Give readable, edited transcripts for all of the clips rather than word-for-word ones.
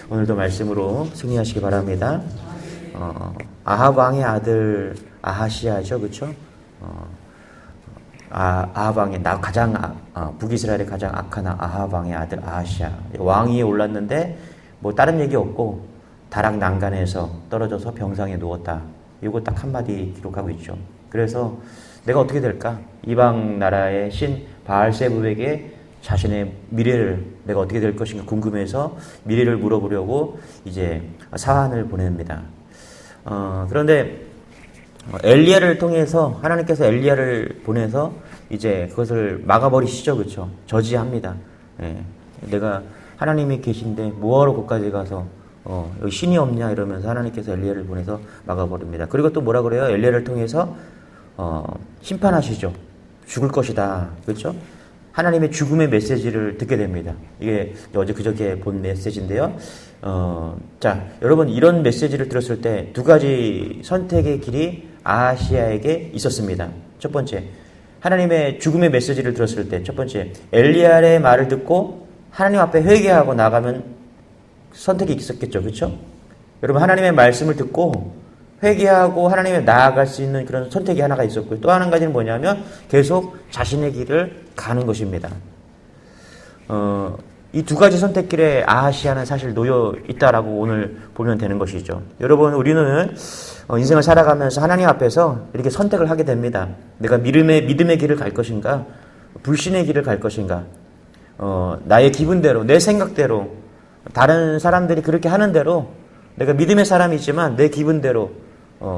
오늘도 말씀으로 승리하시기 바랍니다. 아합 왕의 아들 아하시야죠, 그렇죠? 아합 왕의 북이스라엘의 가장 악한 아합 왕의 아들 아하시야 왕위에 올랐는데 뭐 다른 얘기 없고 다락 난간에서 떨어져서 병상에 누웠다. 이거 딱 한마디 기록하고 있죠. 그래서 내가 어떻게 될까? 이방 나라의 신 바알세불에게 자신의 미래를 내가 어떻게 될 것인가 궁금해서 미래를 물어보려고 이제 사환을 보냅니다. 그런데 엘리야를 통해서 하나님께서 엘리야를 보내서 이제 그것을 막아버리시죠, 그렇죠? 저지합니다. 예. 내가 하나님이 계신데 뭐하러 거기까지 가서 여기 신이 없냐 이러면서 하나님께서 엘리야를 보내서 막아버립니다. 그리고 또 뭐라 그래요? 엘리야를 통해서 심판하시죠. 죽을 것이다, 그렇죠? 하나님의 죽음의 메시지를 듣게 됩니다. 이게 어제 그저께 본 메시지인데요. 자, 여러분 이런 메시지를 들었을 때 두 가지 선택의 길이 아하시야에게 있었습니다. 첫 번째, 하나님의 죽음의 메시지를 들었을 때 첫 번째, 엘리야의 말을 듣고 하나님 앞에 회개하고 나가면 선택이 있었겠죠, 그렇죠? 여러분 하나님의 말씀을 듣고 회개하고 하나님에 나아갈 수 있는 그런 선택이 하나가 있었고요. 또 한 가지는 뭐냐면 계속 자신의 길을 가는 것입니다. 이 두 가지 선택길에 아하시야는 사실 놓여 있다라고 오늘 보면 되는 것이죠. 여러분 우리는 인생을 살아가면서 하나님 앞에서 이렇게 선택을 하게 됩니다. 내가 믿음의 길을 갈 것인가, 불신의 길을 갈 것인가, 나의 기분대로, 내 생각대로, 다른 사람들이 그렇게 하는 대로 내가 믿음의 사람이지만 내 기분대로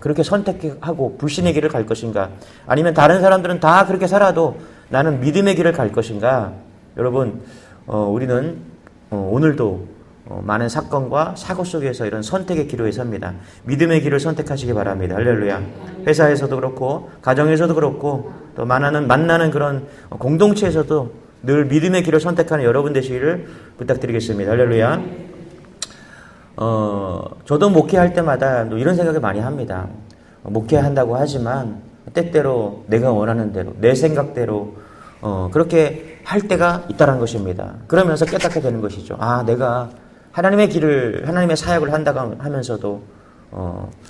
그렇게 선택하고 불신의 길을 갈 것인가, 아니면 다른 사람들은 다 그렇게 살아도 나는 믿음의 길을 갈 것인가. 여러분 우리는 오늘도 많은 사건과 사고 속에서 이런 선택의 기로에 섭니다. 믿음의 길을 선택하시기 바랍니다. 할렐루야. 회사에서도 그렇고 가정에서도 그렇고 또 만나는 그런 공동체에서도 늘 믿음의 길을 선택하는 여러분 되시기를 부탁드리겠습니다. 할렐루야. 저도 목회할 때마다 이런 생각을 많이 합니다. 목회한다고 하지만 때때로 내가 원하는 대로, 내 생각대로 그렇게 할 때가 있다는 것입니다. 그러면서 깨닫게 되는 것이죠. 내가 하나님의 길을, 하나님의 사역을 한다고 하면서도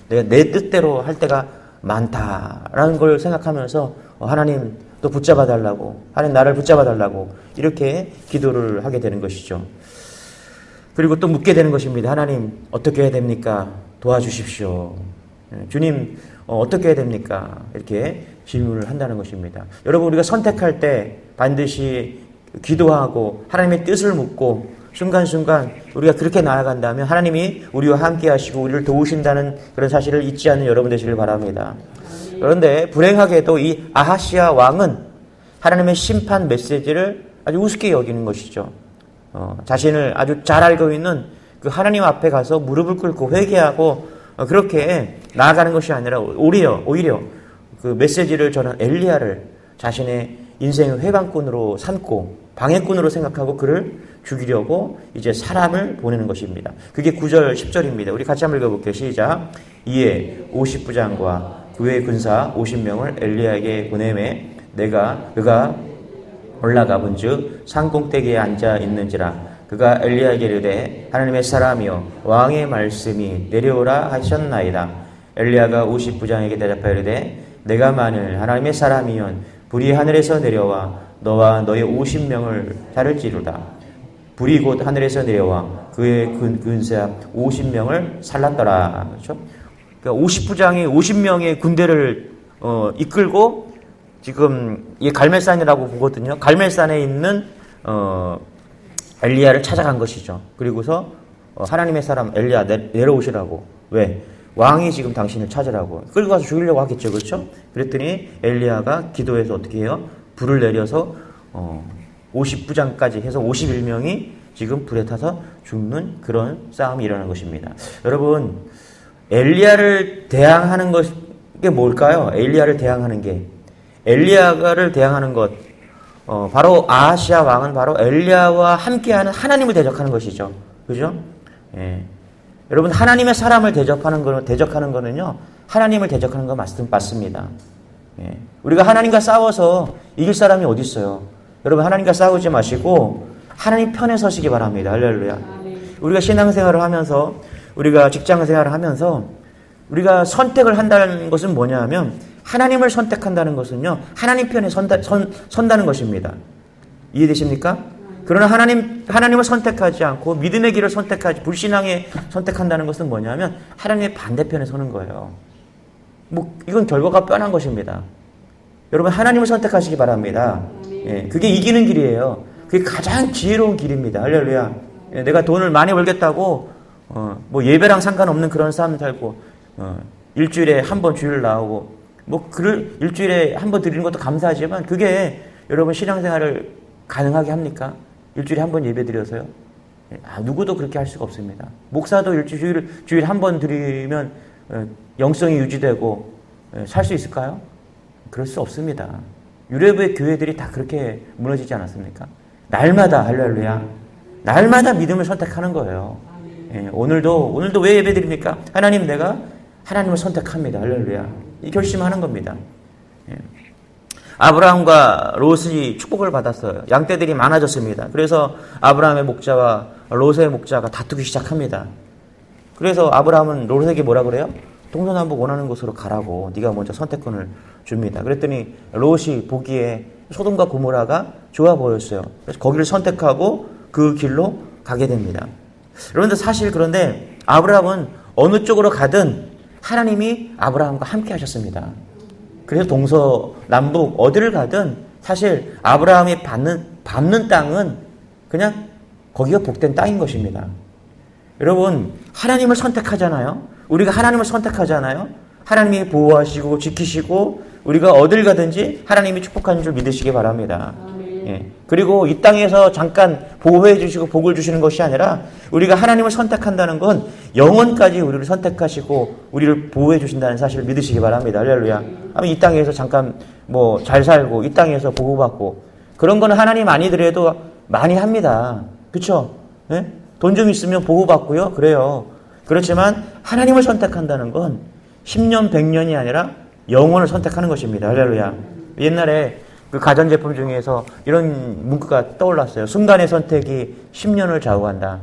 내가 내 뜻대로 할 때가 많다라는 걸 생각하면서 하나님 또 붙잡아 달라고, 하나님 나를 붙잡아 달라고 이렇게 기도를 하게 되는 것이죠. 그리고 또 묻게 되는 것입니다. 하나님 어떻게 해야 됩니까? 도와주십시오. 주님 어떻게 해야 됩니까? 이렇게 질문을 한다는 것입니다. 여러분 우리가 선택할 때 반드시 기도하고 하나님의 뜻을 묻고 순간순간 우리가 그렇게 나아간다면 하나님이 우리와 함께 하시고 우리를 도우신다는 그런 사실을 잊지 않는 여러분 되시길 바랍니다. 그런데 불행하게도 이 아하시야 왕은 하나님의 심판 메시지를 아주 우습게 여기는 것이죠. 자신을 아주 잘 알고 있는 그 하나님 앞에 가서 무릎을 꿇고 회개하고 그렇게 나아가는 것이 아니라 오히려 그 메시지를 전한 엘리야를 자신의 인생의 회방꾼으로 삼고 방해꾼으로 생각하고 그를 죽이려고 이제 사람을 보내는 것입니다. 그게 9절 10절입니다. 우리 같이 한번 읽어볼게요. 시작. 이에 50부장과 그의 군사 50명을 엘리야에게 보내매 그가 올라가 본즉 산꼭대기에 앉아 있는지라. 그가 엘리야에게 이르되 하나님의 사람이여 왕의 말씀이 내려오라 하셨나이다. 엘리야가 50부장에게 대답하여 이르되 내가 만일 하나님의 사람이면 불이 하늘에서 내려와 너와 너의 50명을 자를지로다. 불이 곧 하늘에서 내려와 그의 군사 50명을 살랐더라. 그렇죠? 그러니까 50부장이 50명의 군대를 이끌고 지금 이 갈멜산이라고 보거든요. 갈멜산에 있는 엘리야를 찾아간 것이죠. 그리고서 하나님의 사람 엘리야 내려오시라고. 왜? 왕이 지금 당신을 찾으라고. 끌고 가서 죽이려고 하겠죠, 그렇죠? 그랬더니 엘리야가 기도해서 어떻게 해요? 불을 내려서 50부장까지 해서 51명이 지금 불에 타서 죽는 그런 싸움이 일어난 것입니다. 여러분 엘리야를 대항하는 것이 뭘까요? 엘리야를 대항하는 게, 엘리야를 대항하는 것, 바로 아하시야 왕은 바로 엘리야와 함께하는 하나님을 대적하는 것이죠. 그죠? 예. 여러분 하나님의 사람을 대적하는 거는요, 하나님을 대적하는 거 맞습니다. 예. 우리가 하나님과 싸워서 이길 사람이 어디 있어요? 여러분 하나님과 싸우지 마시고 하나님 편에 서시기 바랍니다. 할렐루야. 우리가 신앙생활을 하면서 우리가 직장생활을 하면서 우리가 선택을 한다는 것은 뭐냐 하면 하나님을 선택한다는 것은요. 하나님 편에 선다는 것입니다. 이해되십니까? 그러나 하나님을 선택하지 않고 믿음의 길을 선택하지 불신앙에 선택한다는 것은 뭐냐면 하나님의 반대편에 서는 거예요. 이건 결과가 뻔한 것입니다. 여러분 하나님을 선택하시기 바랍니다. 예, 그게 이기는 길이에요. 그게 가장 지혜로운 길입니다. 할렐루야. 예, 내가 돈을 많이 벌겠다고 예배랑 상관없는 그런 삶을 살고 일주일에 한 번 주일 나오고 일주일에 한 번 드리는 것도 감사하지만 그게 여러분 신앙생활을 가능하게 합니까? 일주일에 한 번 예배 드려서요? 누구도 그렇게 할 수가 없습니다. 목사도 주일 한 번 드리면 영성이 유지되고 살 수 있을까요? 그럴 수 없습니다. 유래부의 교회들이 다 그렇게 무너지지 않았습니까? 날마다 할렐루야. 날마다 믿음을 선택하는 거예요. 오늘도 왜 예배 드립니까? 하나님 내가 하나님을 선택합니다. 할렐루야. 이 결심하는 겁니다. 아브라함과 롯이 축복을 받았어요. 양떼들이 많아졌습니다. 그래서 아브라함의 목자와 롯의 목자가 다투기 시작합니다. 그래서 아브라함은 롯에게 뭐라 그래요? 동서남북 원하는 곳으로 가라고 네가 먼저 선택권을 줍니다. 그랬더니 롯이 보기에 소돔과 고모라가 좋아 보였어요. 그래서 거기를 선택하고 그 길로 가게 됩니다. 여러분들 사실 그런데 아브라함은 어느 쪽으로 가든 하나님이 아브라함과 함께 하셨습니다. 그래서 동서남북 어디를 가든 사실 아브라함이 밟는 땅은 그냥 거기가 복된 땅인 것입니다. 여러분 하나님을 선택하잖아요. 우리가 하나님을 선택하잖아요. 하나님이 보호하시고 지키시고 우리가 어딜 가든지 하나님이 축복하는 줄 믿으시기 바랍니다. 예. 그리고 이 땅에서 잠깐 보호해 주시고 복을 주시는 것이 아니라 우리가 하나님을 선택한다는 건 영원까지 우리를 선택하시고 우리를 보호해 주신다는 사실을 믿으시기 바랍니다. 할렐루야. 이 땅에서 잠깐 잘 살고 이 땅에서 보호받고 그런 거는 하나님 아니더라도 많이 합니다. 그렇죠? 예? 돈 좀 있으면 보호받고요. 그래요. 그렇지만 하나님을 선택한다는 건 10년, 100년이 아니라 영원을 선택하는 것입니다. 할렐루야. 옛날에 그 가전제품 중에서 이런 문구가 떠올랐어요. 순간의 선택이 10년을 좌우한다.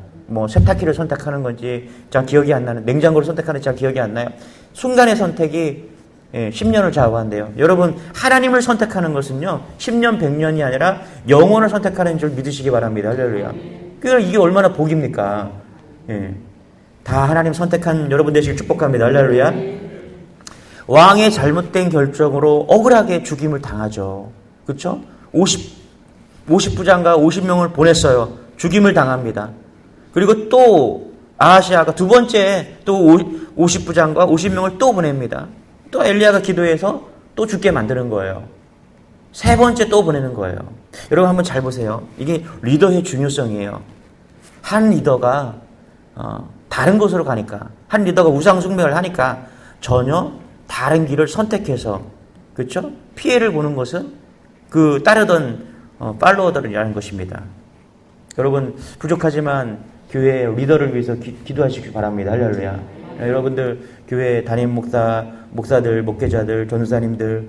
세탁기를 선택하는 건지 잘 기억이 안 나는, 냉장고를 선택하는지 잘 기억이 안 나요. 순간의 선택이 10년을 좌우한대요. 여러분 하나님을 선택하는 것은요 10년, 100년이 아니라 영원을 선택하는 줄 믿으시기 바랍니다. 할렐루야. 그러니까 이게 얼마나 복입니까? 다 하나님 선택한 여러분 되시길 축복합니다. 할렐루야. 왕의 잘못된 결정으로 억울하게 죽임을 당하죠. 그렇죠? 50부장과 50명을 보냈어요. 죽임을 당합니다. 그리고 또 아하시아가 두 번째 또 50부장과 50명을 또 보냅니다. 또 엘리야가 기도해서 또 죽게 만드는 거예요. 세 번째 또 보내는 거예요. 여러분 한번 잘 보세요. 이게 리더의 중요성이에요. 한 리더가 다른 곳으로 가니까, 한 리더가 우상 숭배를 하니까 전혀 다른 길을 선택해서, 그렇죠? 피해를 보는 것은 그 따르던 팔로워들이라는 것입니다. 여러분 부족하지만 교회 리더를 위해서 기도하시기 바랍니다. 할렐루야. 여러분들 교회 담임 목사들, 목회자들, 전도사님들,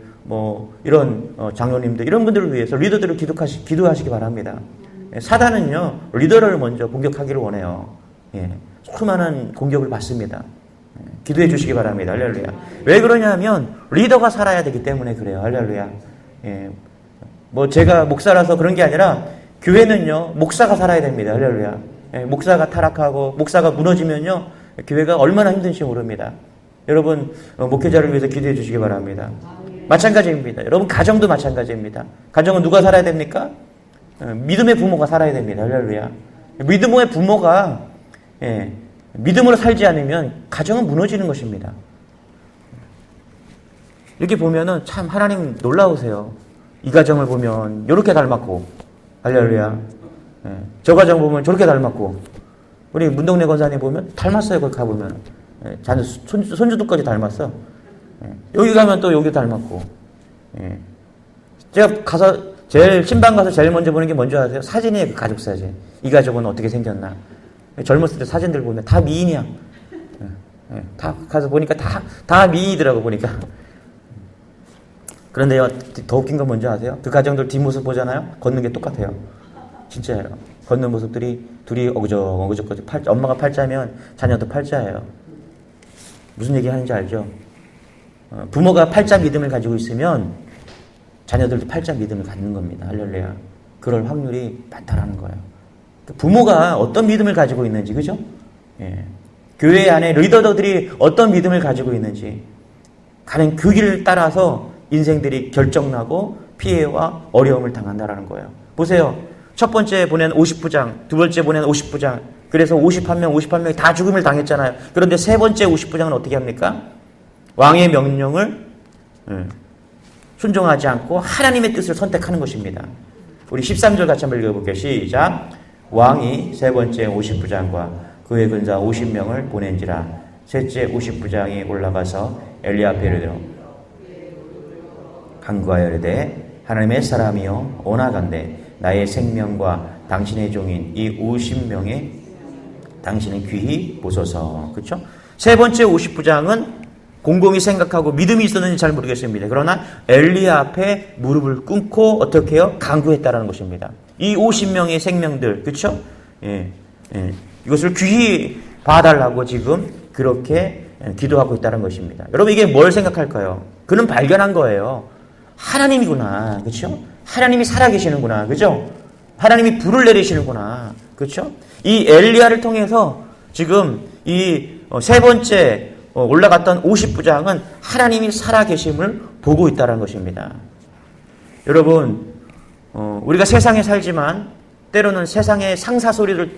이런 장로님들, 이런 분들을 위해서 리더들을 기도하시기 바랍니다. 사단은요 리더를 먼저 공격하기를 원해요. 수많은 공격을 받습니다. 기도해 주시기 바랍니다. 할렐루야. 왜 그러냐면 리더가 살아야 되기 때문에 그래요. 할렐루야. 제가 목사라서 그런 게 아니라 교회는요 목사가 살아야 됩니다. 할렐루야. 목사가 타락하고 목사가 무너지면요 교회가 얼마나 힘든지 모릅니다. 여러분 목회자를 위해서 기도해 주시기 바랍니다. 마찬가지입니다. 여러분 가정도 마찬가지입니다. 가정은 누가 살아야 됩니까? 믿음의 부모가 살아야 됩니다. 할렐루야. 믿음의 부모가 믿음으로 살지 않으면 가정은 무너지는 것입니다. 이렇게 보면은 참 하나님 놀라우세요. 이 가정을 보면 이렇게 닮았고, 할렐루야. 저 가정 보면 저렇게 닮았고, 우리 문동네 권사님 보면 닮았어요. 거기 가보면 자녀 손주들까지 닮았어. 여기 가면 또 여기 닮았고. 제가 가서 신방 가서 제일 먼저 보는 게 뭔지 아세요? 사진이에요. 그 가족 사진. 이 가족은 어떻게 생겼나. 젊었을 때 사진들 보면 다 미인이야. 다 가서 보니까 다 미인이더라고 보니까. 그런데요, 더 웃긴 건 뭔지 아세요? 그 가정들 뒷모습 보잖아요? 걷는 게 똑같아요. 진짜예요. 걷는 모습들이 둘이 어그적어그적 엄마가 팔자면 자녀도 팔자예요. 무슨 얘기 하는지 알죠? 부모가 팔자 믿음을 가지고 있으면 자녀들도 팔자 믿음을 갖는 겁니다. 할렐루야. 그럴 확률이 많다라는 거예요. 부모가 어떤 믿음을 가지고 있는지, 그죠? 예. 교회 안에 리더들이 어떤 믿음을 가지고 있는지, 가는 그 길을 따라서 인생들이 결정나고 피해와 어려움을 당한다라는 거예요. 보세요. 첫 번째 보낸 50부장, 두 번째 보낸 50부장, 그래서 51명이 다 죽음을 당했잖아요. 그런데 세 번째 50부장은 어떻게 합니까? 왕의 명령을 순종하지 않고 하나님의 뜻을 선택하는 것입니다. 우리 13절 같이 한번 읽어볼게요. 시작. 왕이 세 번째 50부장과 그의 근사 50명을 보낸지라. 셋째 50부장이 올라가서 엘리야 앞에 이르되 간구하여 이르되 하나님의 사람이여 원하건대 나의 생명과 당신의 종인 이 50명의 당신은 귀히 보소서. 그렇죠? 세 번째 50부장은 곰곰이 생각하고 믿음이 있었는지 잘 모르겠습니다. 그러나 엘리야 앞에 무릎을 꿇고 어떻게 해요? 간구했다라는 것입니다. 이 50명의 생명들, 그렇죠? 예, 이것을 귀히 봐달라고 지금 그렇게 기도하고 있다는 것입니다. 여러분 이게 뭘 생각할까요? 그는 발견한 거예요. 하나님이구나, 그렇죠? 하나님이 살아계시는구나, 그렇죠? 하나님이 불을 내리시는구나, 그렇죠? 이 엘리야를 통해서 지금 이 세 번째 올라갔던 50부장은 하나님이 살아계심을 보고 있다는 것입니다. 여러분, 우리가 세상에 살지만 때로는 세상의 상사 소리를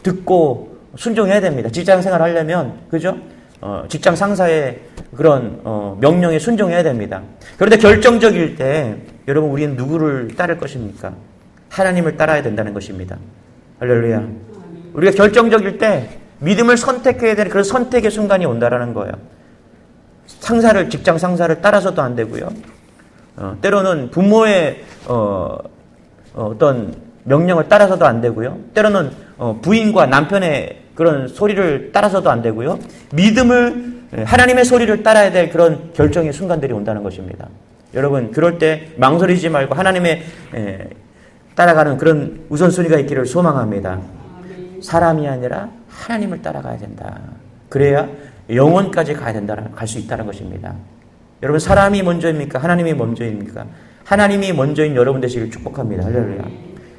듣고 순종해야 됩니다. 직장 생활 하려면, 그죠? 직장 상사의 그런 명령에 순종해야 됩니다. 그런데 결정적일 때 여러분 우리는 누구를 따를 것입니까? 하나님을 따라야 된다는 것입니다. 할렐루야. 우리가 결정적일 때 믿음을 선택해야 되는 그런 선택의 순간이 온다라는 거예요. 직장 상사를 따라서도 안 되고요. 때로는 부모의 어떤 명령을 따라서도 안 되고요. 때로는 부인과 남편의 그런 소리를 따라서도 안 되고요. 하나님의 소리를 따라야 될 그런 결정의 순간들이 온다는 것입니다. 여러분 그럴 때 망설이지 말고 하나님의 따라가는 그런 우선순위가 있기를 소망합니다. 사람이 아니라 하나님을 따라가야 된다. 그래야 영원까지 갈 수 있다는 것입니다. 여러분 사람이 먼저입니까? 하나님이 먼저입니까? 하나님이 먼저인 여러분 되시길 축복합니다. 할렐루야.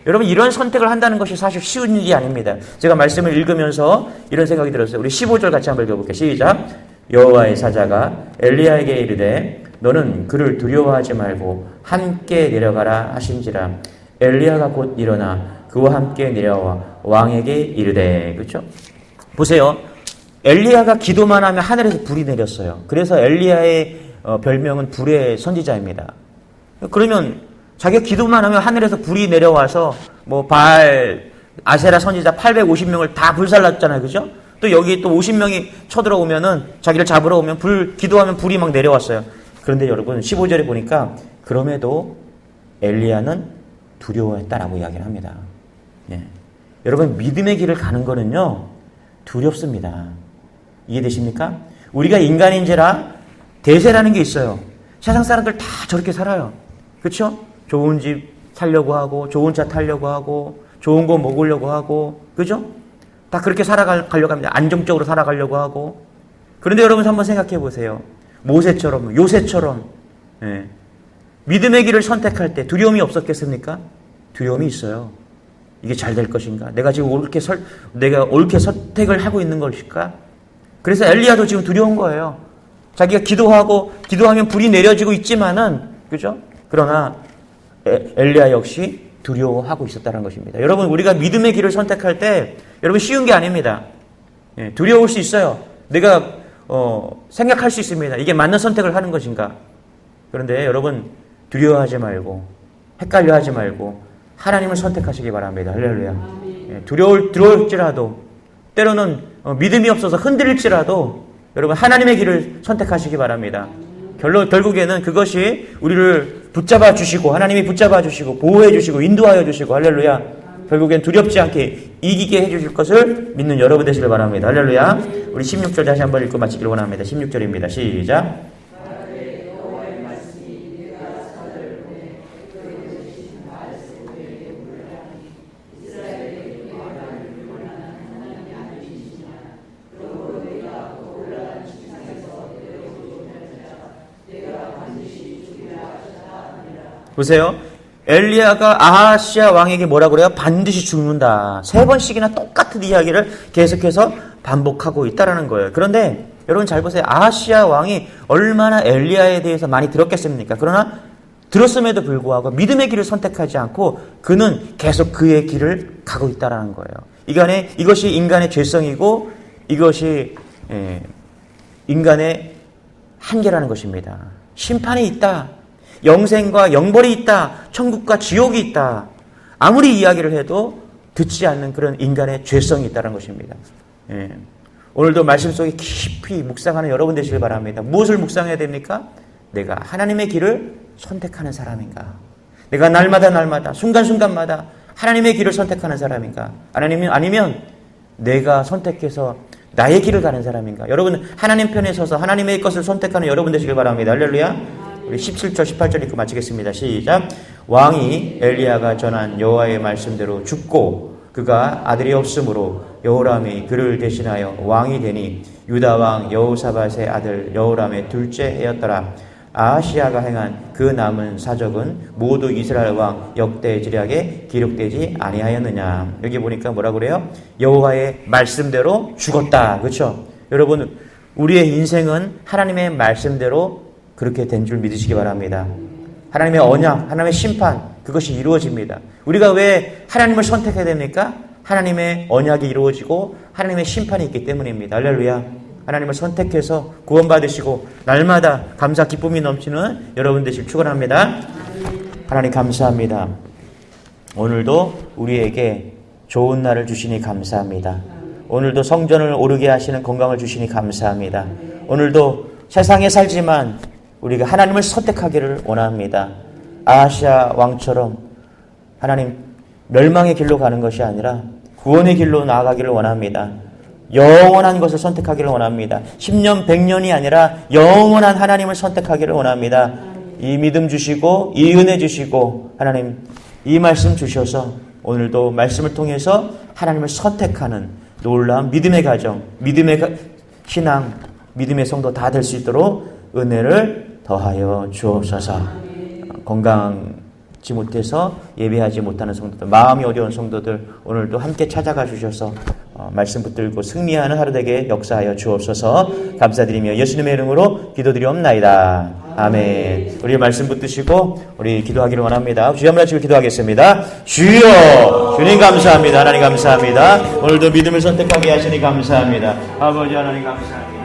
여러분 이런 선택을 한다는 것이 사실 쉬운 일이 아닙니다. 제가 말씀을 읽으면서 이런 생각이 들었어요. 우리 15절 같이 한번 읽어볼게요. 시작. 여호와의 사자가 엘리야에게 이르되 너는 그를 두려워하지 말고 함께 내려가라 하신지라. 엘리야가 곧 일어나 그와 함께 내려와 왕에게 이르되. 그렇죠? 보세요. 엘리야가 기도만 하면 하늘에서 불이 내렸어요. 그래서 엘리야의 별명은 불의 선지자입니다. 그러면 자기가 기도만 하면 하늘에서 불이 내려와서 아세라 선지자 850명을 다 불살랐잖아요. 그죠? 또 여기 또 50명이 쳐들어오면은 자기를 잡으러 오면 기도하면 불이 막 내려왔어요. 그런데 여러분 15절에 보니까 그럼에도 엘리야는 두려워했다라고 이야기를 합니다. 예. 여러분 믿음의 길을 가는 거는요 두렵습니다. 이해되십니까? 우리가 인간인지라 대세라는 게 있어요. 세상 사람들 다 저렇게 살아요. 그렇죠? 좋은 집 살려고 하고 좋은 차 타려고 하고 좋은 거 먹으려고 하고 그죠? 다 그렇게 살아가려고 합니다. 안정적으로 살아가려고 하고. 그런데 여러분 한번 생각해 보세요. 모세처럼 요셉처럼 믿음의 길을 선택할 때 두려움이 없었겠습니까? 두려움이 있어요. 이게 잘 될 것인가? 내가 지금 옳게 선택을 하고 있는 것일까? 그래서 엘리야도 지금 두려운 거예요. 자기가 기도하면 불이 내려지고 있지만은, 그죠? 그러나 엘리야 역시 두려워하고 있었다는 것입니다. 여러분, 우리가 믿음의 길을 선택할 때, 여러분 쉬운 게 아닙니다. 두려울 수 있어요. 내가 생각할 수 있습니다. 이게 맞는 선택을 하는 것인가? 그런데 여러분 두려워하지 말고 헷갈려하지 말고 하나님을 선택하시기 바랍니다. 할렐루야. 두려울지라도 때로는 믿음이 없어서 흔들릴지라도 여러분 하나님의 길을 선택하시기 바랍니다. 결국에는 그것이 우리를 붙잡아 주시고 하나님이 붙잡아 주시고 보호해 주시고 인도하여 주시고 할렐루야. 결국엔 두렵지 않게 이기게 해주실 것을 믿는 여러분 되시길 바랍니다. 할렐루야. 우리 16절 다시 한번 읽고 마치기를 원합니다. 16절입니다. 시작. 보세요. 엘리야가 아하시아 왕에게 뭐라고 그래요? 반드시 죽는다. 3번씩이나 똑같은 이야기를 계속해서 반복하고 있다라는 거예요. 그런데 여러분 잘 보세요. 아하시아 왕이 얼마나 엘리야에 대해서 많이 들었겠습니까? 그러나 들었음에도 불구하고 믿음의 길을 선택하지 않고 그는 계속 그의 길을 가고 있다라는 거예요. 이것이 인간의 죄성이고 이것이 인간의 한계라는 것입니다. 심판이 있다. 영생과 영벌이 있다. 천국과 지옥이 있다. 아무리 이야기를 해도 듣지 않는 그런 인간의 죄성이 있다는 것입니다. 오늘도 말씀 속에 깊이 묵상하는 여러분 되시길 바랍니다. 무엇을 묵상해야 됩니까? 내가 하나님의 길을 선택하는 사람인가? 내가 날마다 순간순간마다 하나님의 길을 선택하는 사람인가? 아니면 내가 선택해서 나의 길을 가는 사람인가? 여러분 하나님 편에 서서 하나님의 것을 선택하는 여러분 되시길 바랍니다. 할렐루야. 우리 17절 18절 읽고 마치겠습니다. 시작. 왕이 엘리야가 전한 여호와의 말씀대로 죽고 그가 아들이 없으므로 여호람이 그를 대신하여 왕이 되니 유다 왕 여호사밧의 아들 여호람의 둘째 해였더라. 아하시아가 행한 그 남은 사적은 모두 이스라엘 왕 역대지략에 기록되지 아니하였느냐. 여기 보니까 뭐라 그래요? 여호와의 말씀대로 죽었다. 그렇죠? 여러분 우리의 인생은 하나님의 말씀대로 그렇게 된 줄 믿으시기 바랍니다. 하나님의 언약, 하나님의 심판 그것이 이루어집니다. 우리가 왜 하나님을 선택해야 됩니까? 하나님의 언약이 이루어지고 하나님의 심판이 있기 때문입니다. 할렐루야. 하나님을 선택해서 구원받으시고 날마다 감사 기쁨이 넘치는 여러분 되시길 축원합니다. 하나님 감사합니다. 오늘도 우리에게 좋은 날을 주시니 감사합니다. 오늘도 성전을 오르게 하시는 건강을 주시니 감사합니다. 오늘도 세상에 살지만 우리가 하나님을 선택하기를 원합니다. 아하시아 왕처럼 하나님 멸망의 길로 가는 것이 아니라 구원의 길로 나아가기를 원합니다. 영원한 것을 선택하기를 원합니다. 10년, 100년이 아니라 영원한 하나님을 선택하기를 원합니다. 이 믿음 주시고 이 은혜 주시고 하나님 이 말씀 주셔서 오늘도 말씀을 통해서 하나님을 선택하는 놀라운 믿음의 가정, 믿음의 신앙, 믿음의 성도 다 될 수 있도록 은혜를 더하여 주옵소서. 건강지 못해서 예배하지 못하는 성도들, 마음이 어려운 성도들 오늘도 함께 찾아가 주셔서 말씀 붙들고 승리하는 하루 되게 역사하여 주옵소서. 감사드리며 예수님의 이름으로 기도드리옵나이다. 아멘. 우리 말씀 붙드시고 우리 기도하기를 원합니다. 주여 한번 같이 기도하겠습니다. 주여, 주님 감사합니다. 하나님 감사합니다. 오늘도 믿음을 선택하게 하시니 감사합니다. 아버지 하나님 감사합니다.